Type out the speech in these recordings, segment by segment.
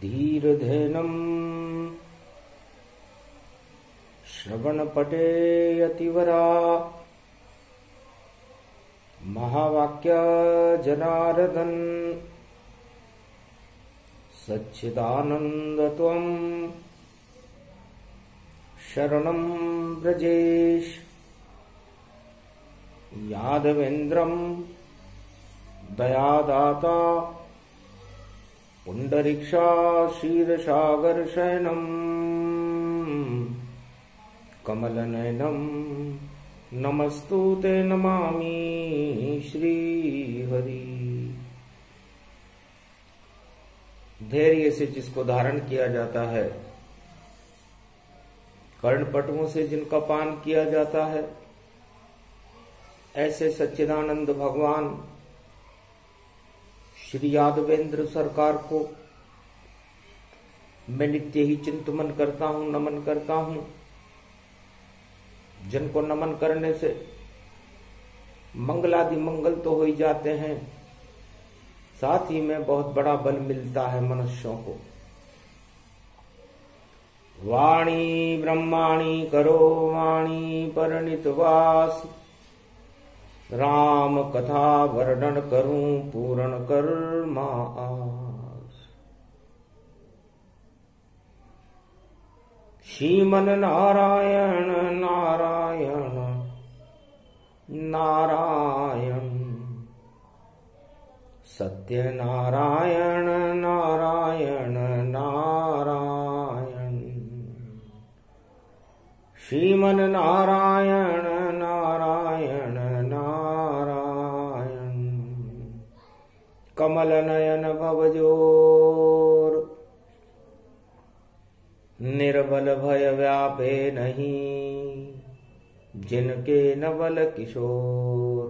धीरधेनम् श्रवणपटे यतिवरा महावाक्य जनार्दन सच्चिदानंद त्वं शरणं ब्रजेश यादवेन्द्रं दयादाता पुंडरीक्षा क्षीरसागर शयनम् कमलनयनं नमस्तुते नमामि श्रीहरि। धैर्य से जिसको धारण किया जाता है, कर्णपटुओं से जिनका पान किया जाता है, ऐसे सच्चिदानंद भगवान श्री यादवेंद्र सरकार को मैं नित्य ही चिंतन करता हूं, नमन करता हूं। जिनको नमन करने से मंगलादि मंगल तो हो ही जाते हैं, साथ ही में बहुत बड़ा बल मिलता है मनुष्यों को। वाणी ब्रह्माणी करो वाणी परिणितवास, राम कथा वर्णन करूं पूर्ण कर्मा आस। श्रीमन नारायण नारायण नारायण, सत्य नारायण नारायण नारायण, श्रीमन नारायण नारायण नारायण। कमल नयन भवजोर, निर्बल भय व्यापे नहीं, जिनके नवल किशोर।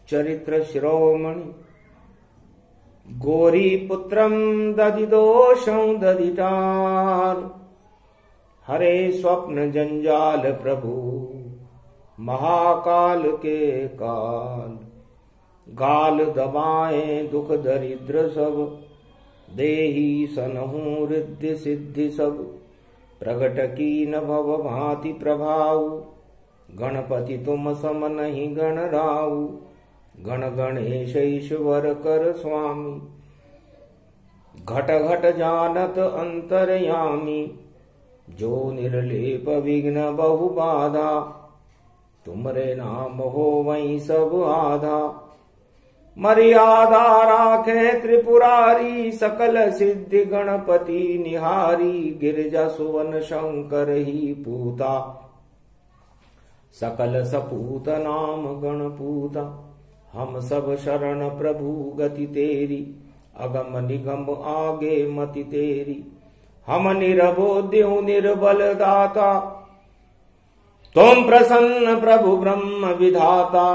चरित्र शिरोमणि गोरी पुत्रम दधिदोषं दधितार, हरे स्वप्न जंजाल प्रभु महाकाल के काल। गाल दबाए दुख दरिद्र सब, देही सनहु रिद्धि सिद्धि सब। प्रगट की न भव भांति प्रभाव, गणपति तुम सम नहीं गण राउ। गण गणेश ईश्वर कर स्वामी, घट घट जानत अंतरयामी। जो निर्लेप विघ्न बहु बाधा, तुमरे नाम हो वहीं सब आधा। मर्यादा राखे त्रिपुरारी, सकल सिद्धि गणपति निहारी। गिरिजा सुवन शंकर ही पूता, सकल सपूत नाम गणपूता। हम सब शरण प्रभु गति तेरी, अगम निगम आगे मति तेरी। हम निरबोध्य निर्बल दाता, तुम प्रसन्न प्रभु ब्रह्म विधाता।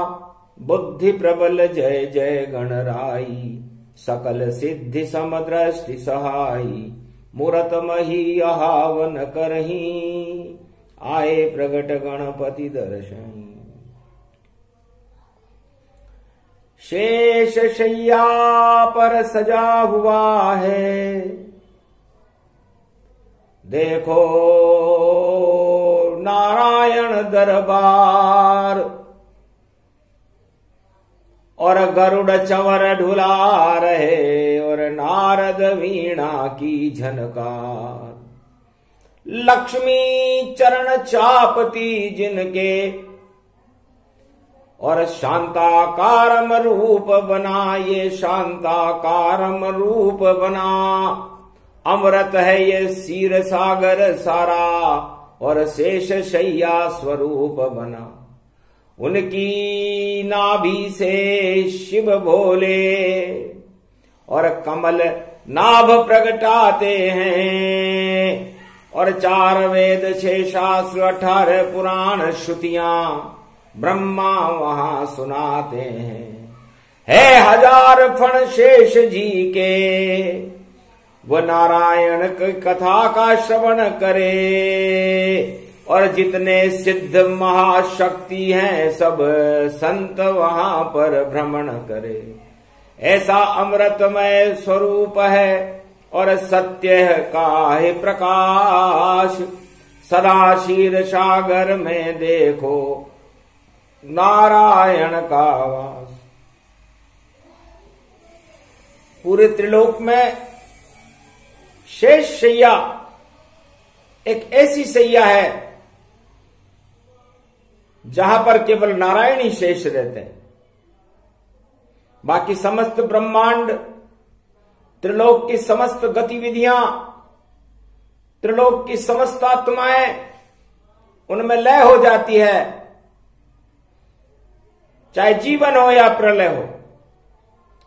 बुद्धि प्रबल जय जय गणराई, सकल सिद्धि समदृष्टि सहाई। मूरत मही आहावन करही, आए प्रगट गणपति दर्शनी। शेष शैया पर सजा हुआ है, देखो नारायण दरबार। और गरुड़ चंवर ढुला रहे, और नारद वीणा की झनकार। लक्ष्मी चरण चापती जिनके, और शांताकारम रूप बना। ये शांताकारम रूप बना, अमृत है ये क्षीर सागर सारा। और शेष शैया स्वरूप बना, उनकी नाभि से शिव भोले। और कमल नाभ प्रगटाते हैं, और 4 वेद 6 शास्त्र 18 पुराण श्रुतियां ब्रह्मा वहां सुनाते हैं। है 1000 फण शेष जी के, वो नारायण की कथा का श्रवण करे। और जितने सिद्ध महाशक्ति हैं सब संत वहां पर भ्रमण करे। ऐसा अमृतमय स्वरूप है और सत्य काहे प्रकाश, सदा क्षीर सागर में देखो नारायण का वास। पूरे त्रिलोक में शेष शैया एक ऐसी शैया है जहां पर केवल नारायण ही शेष रहते हैं। बाकी समस्त ब्रह्मांड, त्रिलोक की समस्त गतिविधियां, त्रिलोक की समस्त आत्माएं, उनमें लय हो जाती है। चाहे जीवन हो या प्रलय हो,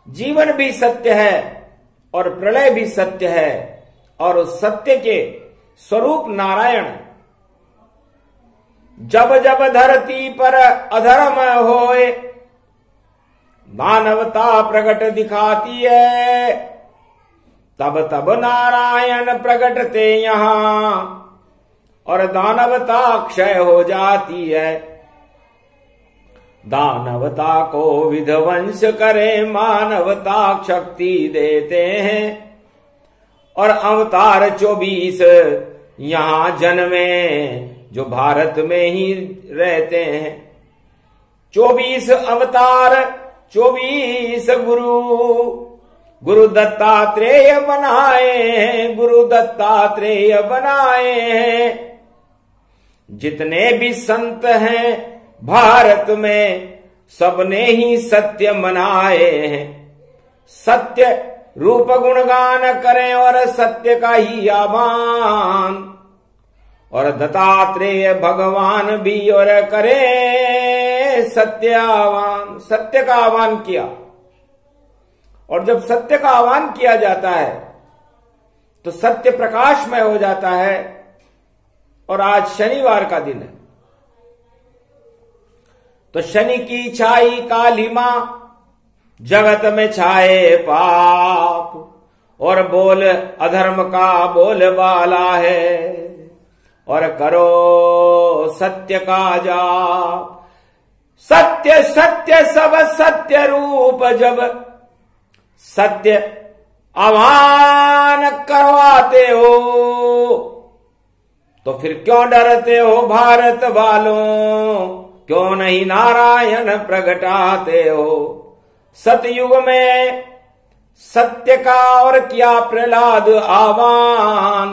जीवन भी सत्य है और प्रलय भी सत्य है, और उस सत्य के स्वरूप नारायण। जब जब धरती पर अधर्म होए, मानवता प्रकट दिखाती है, तब तब नारायण प्रकटते यहां, और दानवता क्षय हो जाती है। दानवता को विध्वंस करे मानवता शक्ति देते हैं, और अवतार 24 यहां जन्मे जो भारत में ही रहते हैं। 24 अवतार, 24 गुरु दत्तात्रेय बनाए हैं, गुरु दत्तात्रेय बनाए हैं। जितने भी संत हैं भारत में, सबने ही सत्य मनाए हैं। सत्य रूप गुणगान करें और सत्य का ही आह्वान, और दत्तात्रेय भगवान भी और करें सत्य आह्वान। सत्य का आह्वान किया, और जब सत्य का आह्वान किया जाता है तो सत्य प्रकाशमय हो जाता है। और आज शनिवार का दिन है, तो शनि की छाई काली मां जगत में छाए पाप, और बोल अधर्म का बोल बाला है, और करो सत्य का जाप। सत्य सत्य सब सत्य रूप, जब सत्य आह्वान करवाते हो, तो फिर क्यों डरते हो भारत वालों, क्यों नहीं नारायण प्रगटाते हो। सतयुग में सत्य का और किया प्रहलाद आह्वान,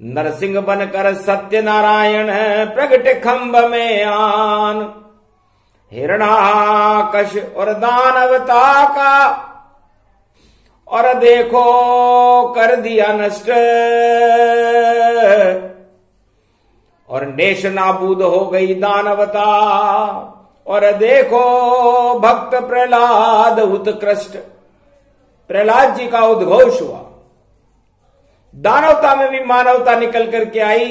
नरसिंह बनकर सत्य नारायण प्रगट खंभ में आन। हिरणाकश और दानवता का और देखो कर दिया नष्ट, और नेश नाबूद हो गई दानवता, और देखो भक्त प्रहलाद उत्कृष्ट। प्रहलाद जी का उद्घोष हुआ, दानवता में भी मानवता निकल करके आई।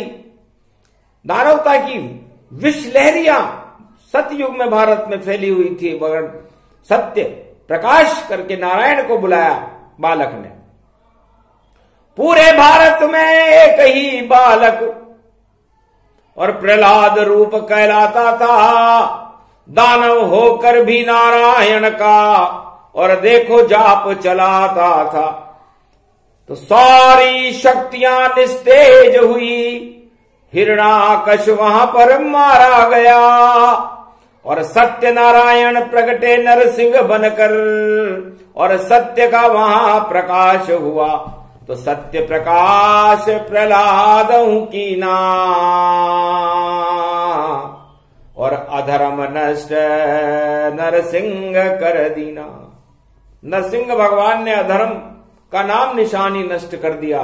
दानवता की विषलहरियां सतयुग में भारत में फैली हुई थी, मगर सत्य प्रकाश करके नारायण को बुलाया बालक ने। पूरे भारत में एक ही बालक और प्रहलाद रूप कहलाता था, दानव होकर भी नारायण का और देखो जाप चलाता था। तो सारी शक्तियां निस्तेज हुई, हिरणाकश वहां पर मारा गया, और सत्य नारायण प्रगटे नरसिंह बनकर, और सत्य का वहां प्रकाश हुआ। तो सत्य प्रकाश प्रहलाद की ना, और अधर्म नष्ट नरसिंह कर दीना। नरसिंह भगवान ने अधर्म का नाम निशानी नष्ट कर दिया,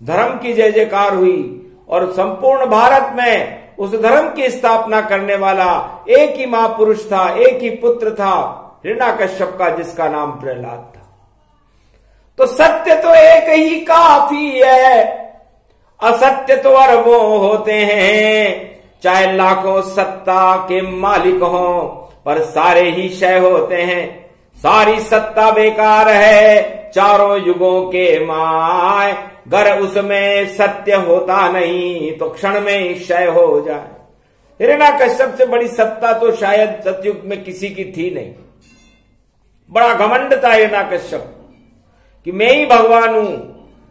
धर्म की जय जयकार हुई, और संपूर्ण भारत में उस धर्म की स्थापना करने वाला एक ही महापुरुष था, एक ही पुत्र था, हिरण्याकश्यप का, जिसका नाम प्रहलाद था। तो सत्य तो एक ही काफी है, असत्य तो अरबों होते हैं। चाहे लाखों सत्ता के मालिक हों, पर सारे ही क्षय होते हैं। सारी सत्ता बेकार है, चारों युगों के माय, गर उसमें सत्य होता नहीं तो क्षण में ही क्षय हो जाए। हिरण्याकश्यप से बड़ी सत्ता तो शायद सतयुग में किसी की थी नहीं। बड़ा घमंड था हिरण्याकश्यप कि मैं ही भगवान हूं,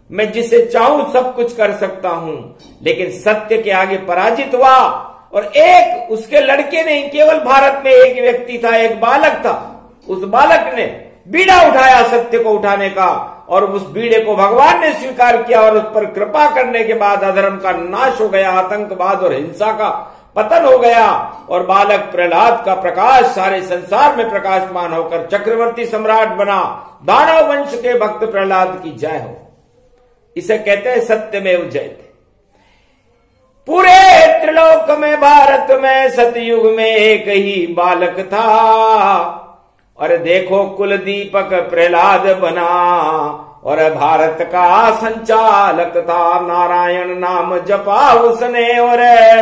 मैं जिसे चाहूं सब कुछ कर सकता हूं, लेकिन सत्य के आगे पराजित हुआ। और एक उसके लड़के नहीं, केवल भारत में एक व्यक्ति था, एक बालक था, उस बालक ने बीड़ा उठाया सत्य को उठाने का, और उस बीड़े को भगवान ने स्वीकार किया, और उस पर कृपा करने के बाद अधर्म का नाश हो गया, आतंकवाद और हिंसा का पतन हो गया, और बालक प्रहलाद का प्रकाश सारे संसार में प्रकाशमान होकर चक्रवर्ती सम्राट बना। दानव वंश के भक्त प्रहलाद की जय हो। इसे कहते हैं सत्यमेव जयते। पूरे त्रिलोक में, भारत में, सतयुग में एक ही बालक था, और देखो कुल दीपक प्रहलाद बना, और भारत का संचालक था। नारायण नाम जपा उसने, और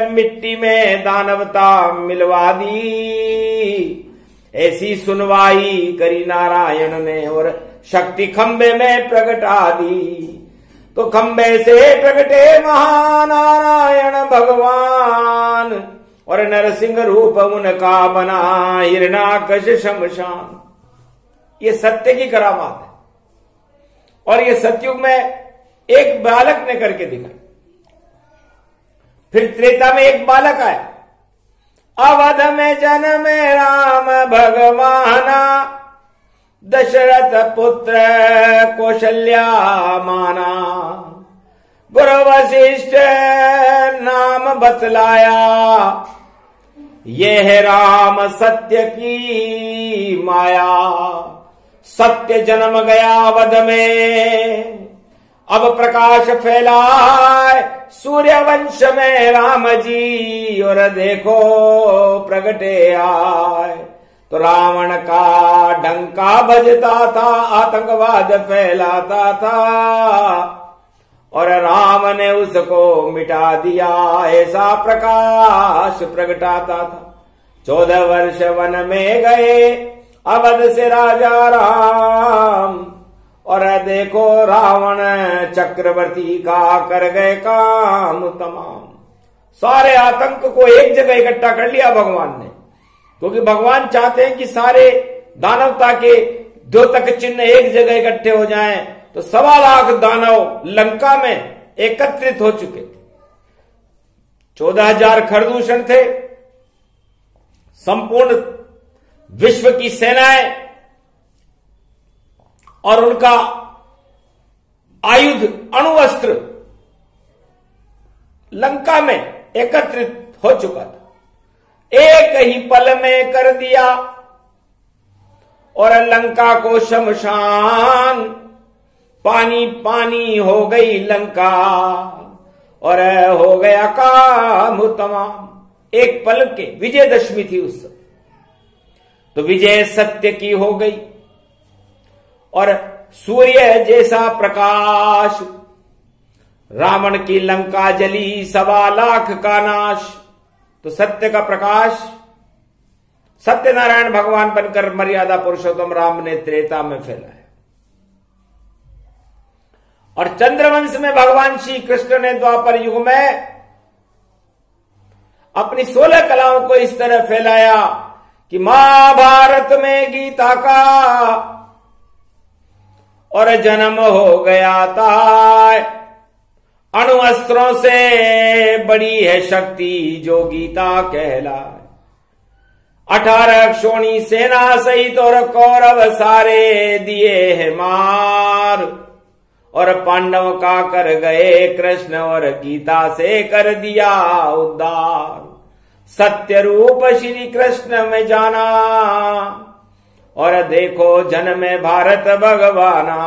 मिट्टी में दानवता मिलवा दी। ऐसी सुनवाई करी नारायण ने, और शक्ति खंबे में प्रगटा दी। तो खंबे से प्रगटे महानारायण भगवान, और नरसिंह रूप उनका बना हिरण्याकश शमशान। ये सत्य की करामात है, और ये सतयुग में एक बालक ने करके दिखाई। फिर त्रेता में एक बालक आया। अवध में जन्मे राम भगवाना, दशरथ पुत्र कौशल्या माना। गुरु वशिष्ठ नाम बतलाया, ये है राम सत्य की माया। सत्य जन्म गया अवध में, अब प्रकाश फैलाए सूर्य वंश में राम जी, और देखो प्रगटे आए। तो रावण का डंका बजता था, आतंकवाद फैलाता था, और राम ने उसको मिटा दिया, ऐसा प्रकाश प्रगटाता था। 14 वर्ष वन में गए अवध से राजा राम, और देखो रावण चक्रवर्ती का कर गए काम तमाम। सारे आतंक को एक जगह इकट्ठा कर लिया भगवान ने, क्योंकि भगवान चाहते हैं कि सारे दानवता के द्योतक चिन्ह एक जगह इकट्ठे हो जाएं। तो 1.25 लाख दानव लंका में एकत्रित हो चुके थे। 14,000 खरदूषण थे। संपूर्ण विश्व की सेनाएं और उनका आयुध अणुअस्त्र लंका में एकत्रित हो चुका था। एक ही पल में कर दिया, और लंका को शमशान, पानी पानी हो गई लंका, और हो गया काम तमाम। एक पल के, विजयदशमी थी उस समय, तो विजय सत्य की हो गई, और सूर्य जैसा प्रकाश, रावण की लंका जली, 1.25 लाख का नाश। तो सत्य का प्रकाश सत्यनारायण भगवान बनकर मर्यादा पुरुषोत्तम राम ने त्रेता में फैलाया, और चंद्रवंश में भगवान श्री कृष्ण ने द्वापर युग में अपनी 16 कलाओं को इस तरह फैलाया कि महाभारत में गीता का और जन्म हो गया था। अणुअस्त्रों से बड़ी है शक्ति जो गीता कहलाए। 18 क्षोणी सेना सहित और कौरव सारे दिए है मार, और पांडव का कर गए कृष्ण, और गीता से कर दिया उद्धार। सत्य रूप श्री कृष्ण में जाना, और देखो जन्मे भारत भगवाना।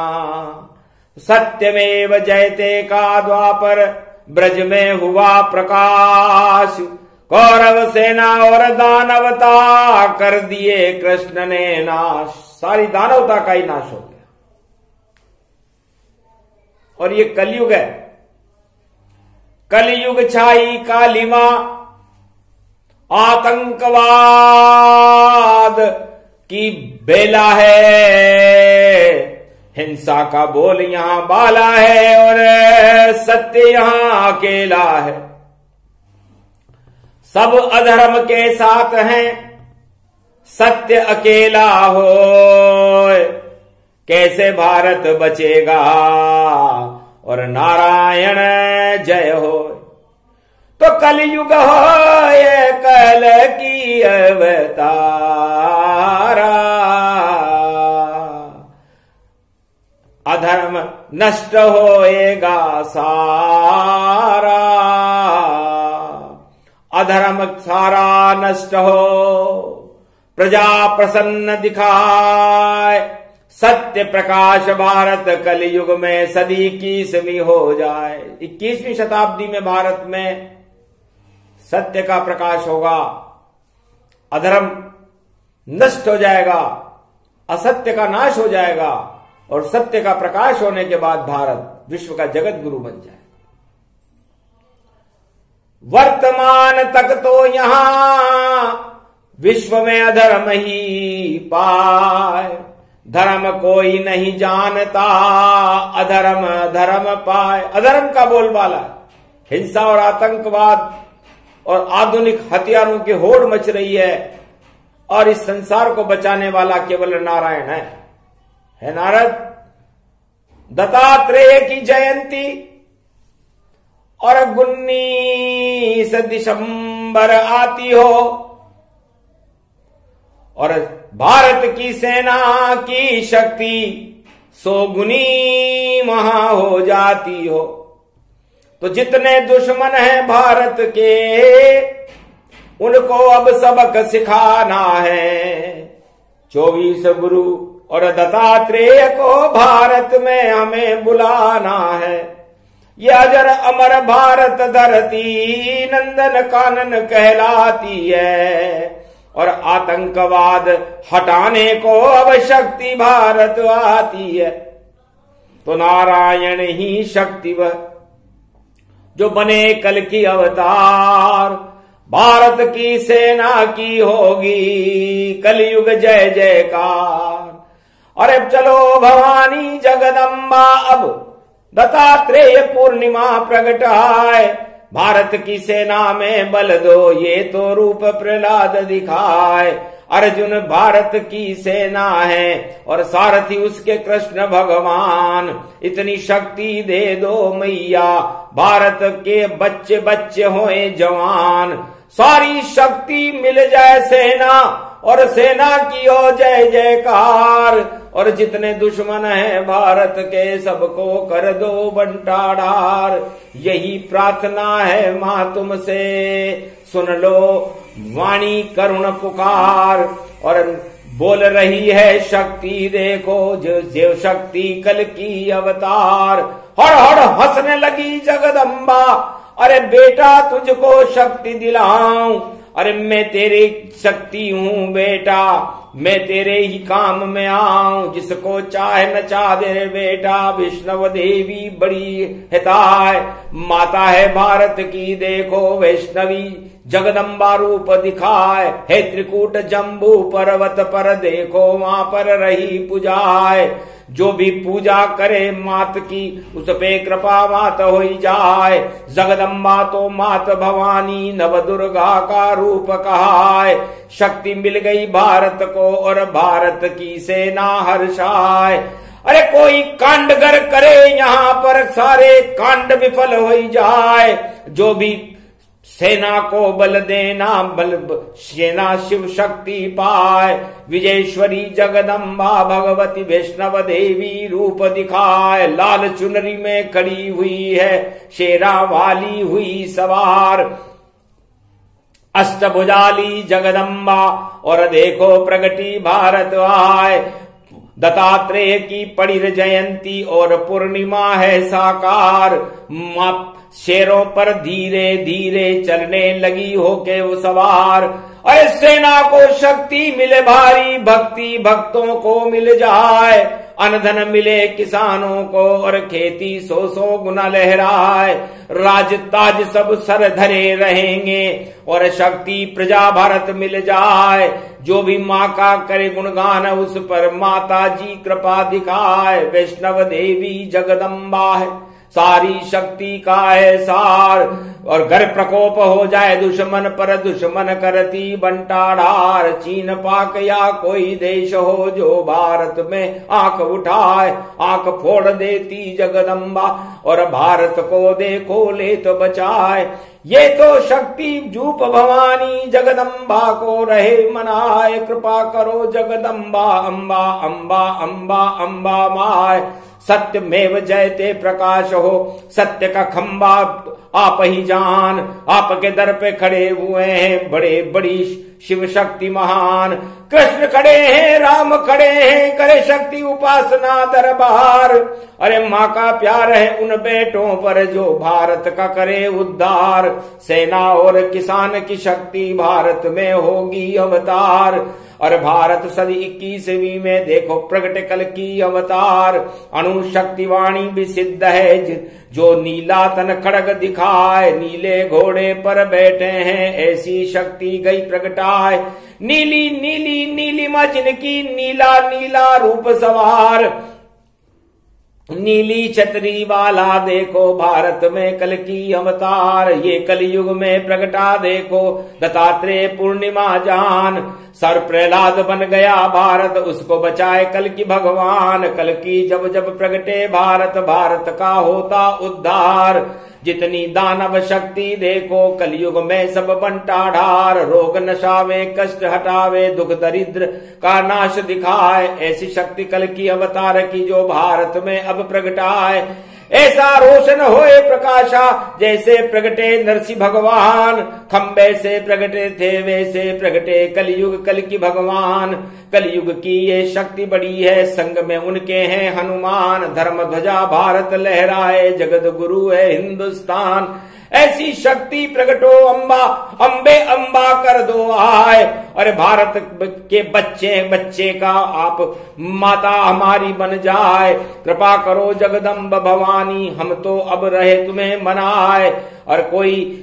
सत्यमेव जयते का द्वापर ब्रज में हुआ प्रकाश। कौरव सेना और दानवता कर दिए कृष्ण ने नाश। सारी दानवता का ही नाश हो गया। और ये कलयुग है। कलयुग छाई कालिमा, आतंकवाद की बेला है। हिंसा का बोल यहां बाला है, और सत्य यहां अकेला है। सब अधर्म के साथ हैं, सत्य अकेला हो। कैसे भारत बचेगा और नारायण जय हो। तो कलयुग हो ये कल की अवतारा, अधर्म नष्ट होएगा सारा, अधर्म सारा नष्ट हो, प्रजा प्रसन्न दिखाए, सत्य प्रकाश भारत कलयुग में सदी 21वीं हो जाए। 21वीं शताब्दी में भारत में सत्य का प्रकाश होगा, अधर्म नष्ट हो जाएगा, असत्य का नाश हो जाएगा और सत्य का प्रकाश होने के बाद भारत विश्व का जगत गुरु बन जाए। वर्तमान तक तो यहां विश्व में अधर्म ही पाए, धर्म कोई नहीं जानता, अधर्म धर्म पाए। अधर्म का बोलबाला, हिंसा और आतंकवाद और आधुनिक हथियारों की होड़ मच रही है और इस संसार को बचाने वाला केवल नारायण है नारद। दत्तात्रेय की जयंती और 19 दिसंबर आती हो और भारत की सेना की शक्ति 100 गुनी महा हो जाती हो, तो जितने दुश्मन हैं भारत के उनको अब सबक सिखाना है। 24 गुरु और दत्तात्रेय को भारत में हमें बुलाना है। ये अजर अमर भारत धरती नंदन कानन कहलाती है और आतंकवाद हटाने को अब शक्ति भारत आती है। तो नारायण ही शक्ति वह जो बने कल की अवतार, भारत की सेना की होगी कलयुग जय जयकार। अरे चलो भवानी जगदम्बा अब दत्तात्रेय पूर्णिमा प्रगटाए, भारत की सेना में बल दो ये तो रूप प्रहलाद दिखाए। अर्जुन भारत की सेना है और सारथी उसके कृष्ण भगवान, इतनी शक्ति दे दो मैया भारत के बच्चे बच्चे होए जवान। सारी शक्ति मिल जाए सेना और सेना की हो जय जयकार, और जितने दुश्मन हैं भारत के सबको कर दो बंटाढार। यही प्रार्थना है मां तुमसे, सुन लो वाणी करुण पुकार। और बोल रही है शक्ति देखो जो शक्ति कल की अवतार। हड़ हड़ हंसने लगी जगदम्बा, अरे बेटा तुझको शक्ति दिलाऊं। अरे मैं तेरी शक्ति हूं बेटा, मैं तेरे ही काम में आऊं। जिसको चाहे नचा दे बेटा, वैष्णव देवी बड़ी हिताय। माता है भारत की देखो वैष्णवी, जगदम्बा रूप दिखाए। हे त्रिकूट जम्बू पर्वत पर देखो वहां पर रही पूजाए। जो भी पूजा करे मात की उस पे कृपा मात हो जाए। जगदम्बा तो मात भवानी नव दुर्गा का रूप कहाय। शक्ति मिल गई भारत को और भारत की सेना हर्षाय। अरे कोई कांडगर करे यहाँ पर सारे कांड विफल हो जाए। जो भी सेना को बल देना बल सेना शिव शक्ति पाए। विजयेश्वरी जगदम्बा भगवती वैष्णव देवी रूप दिखाए। लाल चुनरी में खड़ी हुई है शेरा वाली हुई सवार। अष्टभुजाली जगदम्बा और देखो प्रगति भारत आए। दत्तात्रेय की पड़ी जयंती और पूर्णिमा है साकार। शेरों पर धीरे धीरे चलने लगी होके वो सवार। अरे सेना को शक्ति मिले भारी, भक्ति भक्तों को मिल जाए। अनधन मिले किसानों को और खेती 100 गुना लहराए। राज ताज सब सर धरे रहेंगे और शक्ति प्रजा भारत मिल जाए। जो भी माँ का करे गुणगान उस पर माता जी कृपा दिखाए। वैष्णव देवी जगदम्बा है सारी शक्ति का है सार। और घर प्रकोप हो जाए दुश्मन पर, दुश्मन करती बंटाढार। चीन पाक या कोई देश हो जो भारत में आंख उठाए, आंख फोड़ देती जगदम्बा और भारत को देखो ले तो बचाए। ये तो शक्ति जूप भवानी जगदम्बा को रहे मनाए। कृपा करो जगदम्बा अम्बा अम्बा अम्बा अम्बा माय। सत्यमेव जयते प्रकाश हो, सत्य का खंबा आप ही जान। आपके दर पे खड़े हुए हैं बड़े बड़ी शिव शक्ति महान। कृष्ण खड़े हैं, राम खड़े हैं, करे शक्ति उपासना दरबार। अरे माँ का प्यार है उन बेटों पर जो भारत का करे उद्धार। सेना और किसान की शक्ति भारत में होगी अवतार। और भारत सदी 21वीं में देखो प्रगट कल की अवतार। अणु शक्ति वाणी भी सिद्ध है जो नीला तन खड़ग दिखाए। नीले घोड़े पर बैठे हैं ऐसी शक्ति गई प्रगटाए। नीली नीली नीलिमा जिनकी नीला नीला रूप सवार। नीली छतरी वाला देखो भारत में कल की अवतार। ये कलयुग में प्रगटा देखो दत्तात्रेय पूर्णिमा जान। सर प्रहलाद बन गया भारत, उसको बचाए कल की भगवान। कल की जब जब प्रगटे भारत, भारत का होता उद्धार। जितनी दानव शक्ति देखो कलयुग में सब बंटाढार। रोग नशावे कष्ट हटावे दुख दरिद्र का नाश दिखाए। ऐसी शक्ति कल की अवतार की जो भारत में अब प्रगटाए। ऐसा रोशन होए प्रकाशा जैसे प्रगटे नरसिंह भगवान। खंबे से प्रगटे थे वैसे प्रगटे कलयुग कल की भगवान। कलयुग की ये शक्ति बड़ी है, संग में उनके हैं हनुमान। धर्म ध्वजा भारत लहराए, जगत गुरु है हिंदुस्तान। ऐसी शक्ति प्रगटो अम्बा, अम्बे अम्बा कर दो आए। अरे भारत के बच्चे का आप माता हमारी बन जाए। कृपा करो जगदम्ब भवानी, हम तो अब रहे तुम्हें मनाए। और कोई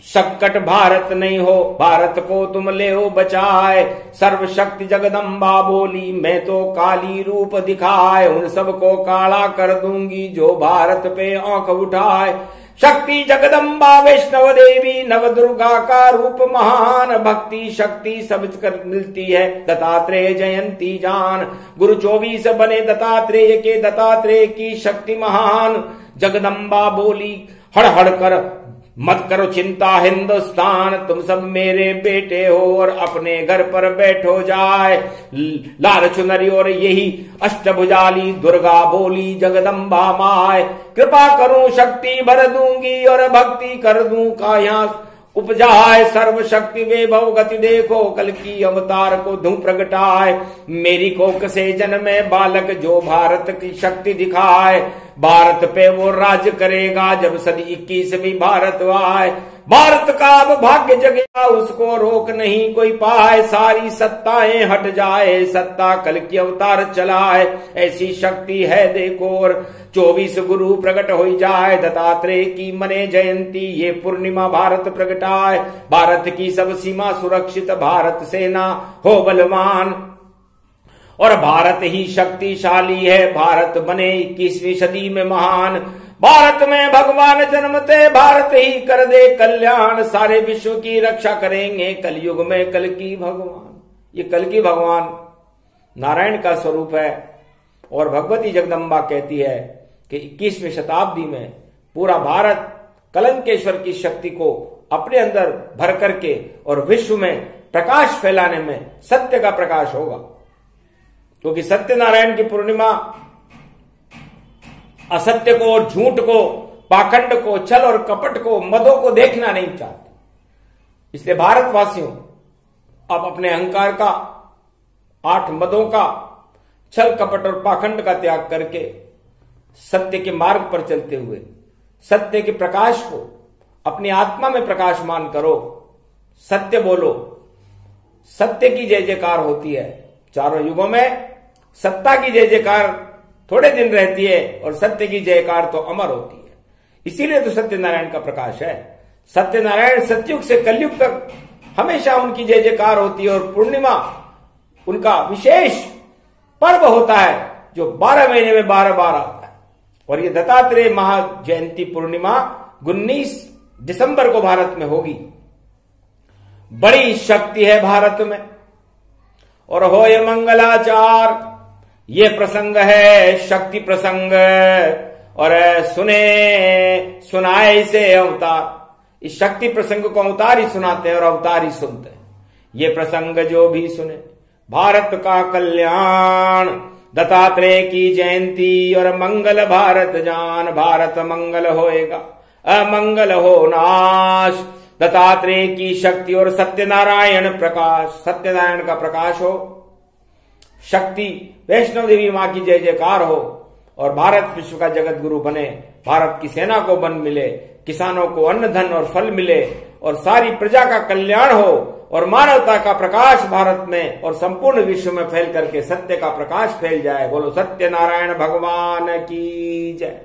संकट भारत नहीं हो, भारत को तुम ले हो बचाए। सर्वशक्ति जगदम्बा बोली, मैं तो काली रूप दिखाए। उन सबको काला कर दूंगी जो भारत पे आंख उठाए। शक्ति जगदम्बा वैष्णव देवी नव दुर्गा का रूप महान। भक्ति शक्ति सब कर मिलती है दत्तात्रेय जयंती जान। गुरु 24 बने दत्तात्रेय के, दत्तात्रेय की शक्ति महान। जगदम्बा बोली हड़ हड़ कर मत करो चिंता हिंदुस्तान। तुम सब मेरे बेटे हो और अपने घर पर बैठो जाए। लाल चुनरी और यही अष्टभुजाली दुर्गा बोली जगदम्बा माय। कृपा करूं शक्ति भर दूंगी और भक्ति कर दूं का यहाँ उपजाए। सर्वशक्ति वैभव गति देखो कल की अवतार को धूम प्रगटाए। मेरी कोख से जन्मे बालक जो भारत की शक्ति दिखाए। भारत पे वो राज करेगा जब सदी 21वीं भारत आए। भारत का अब भाग्य जगेगा उसको रोक नहीं कोई पाए। सारी सत्ताएं हट जाए, सत्ता कल की अवतार चलाए। ऐसी शक्ति है देखो और 24 गुरु प्रकट हो जाए। दत्तात्रेय की मने जयंती ये पूर्णिमा भारत प्रगटाए। भारत की सब सीमा सुरक्षित, भारत सेना हो बलवान और भारत ही शक्तिशाली है। भारत बने 21वीं सदी में महान। भारत में भगवान जन्मते, भारत ही कर दे कल्याण। सारे विश्व की रक्षा करेंगे कलयुग में कल की भगवान। ये कल की भगवान नारायण का स्वरूप है। और भगवती जगदम्बा कहती है कि 21वीं शताब्दी में पूरा भारत कलंकेश्वर की शक्ति को अपने अंदर भर करके और विश्व में प्रकाश फैलाने में सत्य का प्रकाश होगा। क्योंकि सत्यनारायण की पूर्णिमा असत्य को और झूठ को, पाखंड को, छल और कपट को, मदों को देखना नहीं चाहते। इसलिए भारतवासियों अब अपने अहंकार का, 8 मदों का, छल कपट और पाखंड का त्याग करके सत्य के मार्ग पर चलते हुए सत्य के प्रकाश को अपनी आत्मा में प्रकाशमान करो। सत्य बोलो, सत्य की जय जयकार होती है। चारों युगों में सत्ता की जय जयकार थोड़े दिन रहती है और सत्य की जयकार तो अमर होती है। इसीलिए तो सत्यनारायण का प्रकाश है। सत्यनारायण सतयुग से कलयुग तक हमेशा उनकी जय जयकार होती है। और पूर्णिमा उनका विशेष पर्व होता है जो 12 महीने में 12 बार आता है। और ये दत्तात्रेय महा जयंती पूर्णिमा 19 दिसंबर को भारत में होगी। बड़ी शक्ति है भारत में। और होय मंगलाचार, ये प्रसंग है शक्ति प्रसंग, और सुनाए से अवतार। इस शक्ति प्रसंग को अवतार ही सुनाते हैं और अवतार ही सुनते हैं। ये प्रसंग जो भी सुने, भारत का कल्याण, दत्तात्रेय की जयंती और मंगल भारत जान। भारत मंगल होएगा, अमंगल हो नाश। दत्तात्रेय की शक्ति और सत्यनारायण प्रकाश, सत्यनारायण का प्रकाश हो, शक्ति वैष्णव देवी मां की जय जयकार हो, और भारत विश्व का जगत गुरु बने। भारत की सेना को बल मिले, किसानों को अन्न धन और फल मिले, और सारी प्रजा का कल्याण हो, और मानवता का प्रकाश भारत में और संपूर्ण विश्व में फैल करके सत्य का प्रकाश फैल जाए। बोलो सत्यनारायण भगवान की जय।